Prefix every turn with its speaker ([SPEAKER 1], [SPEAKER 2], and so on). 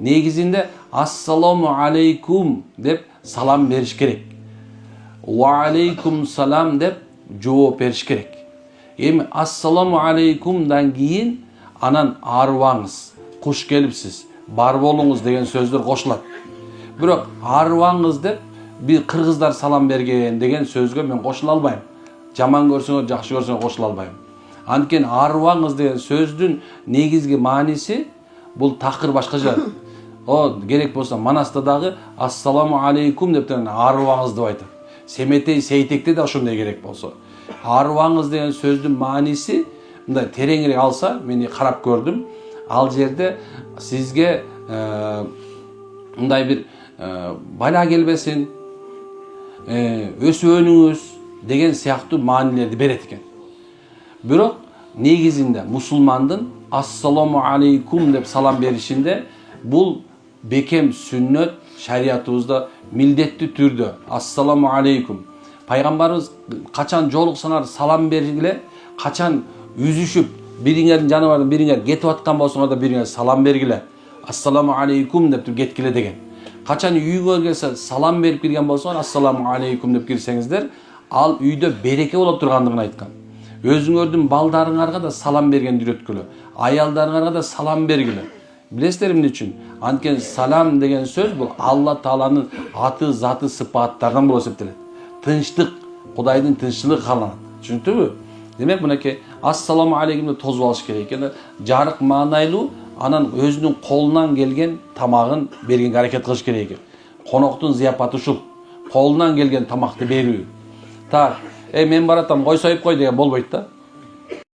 [SPEAKER 1] Негизинде ассаламу алейкум деп салам бериш керек. Ва алейкум салам деп жооп бериш керек. Эми ассаламу алейкумдан кийин анан арыбаңыз, куш келипсиз, бар болуңуз деген сөздөр кошулат. Бирок арыбаңыз деп бир кыргыздар салам берген деген сөзгө мен кошула албайм. Жаман көрсөңөр, жакшы көрсөңөр кошула албайм. Анткени арыбаңыз деген сөздүн негизги мааниси бул такыр башка жер. О, керек болсо Манаста дагы ассаламу алейкум деп арыбаңыз деп айтат. Семетей, Сейтекте да ошондой керек болсо. Арыбаңыз деген сөздүн мааниси мындай тереңирээк алса, мен карап көрдүм. Ал жерде сизге мындай бир бала келбесин, өсүп өнүңүз деген сыяктуу маанилерди берет экен. Бирок негизинде мусулмандын ассаламу алейкум деп салам беришинде бул бекем сүннөт шариятыбызда милдеттүү түрдө ассаламу алейкум. Пайгамбарыбыз качан жолуксаңар салам бергиле, качан үзүшүп бириңердин жаныбардан бириңер кетип аткан болсоңор да бириңер салам бергиле. Ассаламу алейкум деп кеткиле деген. Качан үйгө келсе салам берип кирген болсоңор ассаламу алейкум деп кирсеңиздер, ал үйдө береке боло тургандыгын айткан. Өзүңөрдүн балдарыңарга да салам бергенди үйрөткүлө, аялдарыңарга да салам бергиле. Билесиздер эмне үчүн? Анткени салам деген сөз бул Алла Тааланын аты, заты, сыпаттарынан болуп эсептелет. Тынчтык, Кудайдын тынччылыгы кааланат. Түшүндүңбү? Демек, мынакей ассаламу алейкум деп тосуп алыш керек экен. Жарык маанайлуу, анан өзүнүн колунан келген тамагын бергенге аракет кылыш керек экен. Коноктун зыяпаты ушул. Колунан келген тамакты берүү. Так, мен баратам, кой союп кой деген болбойт да.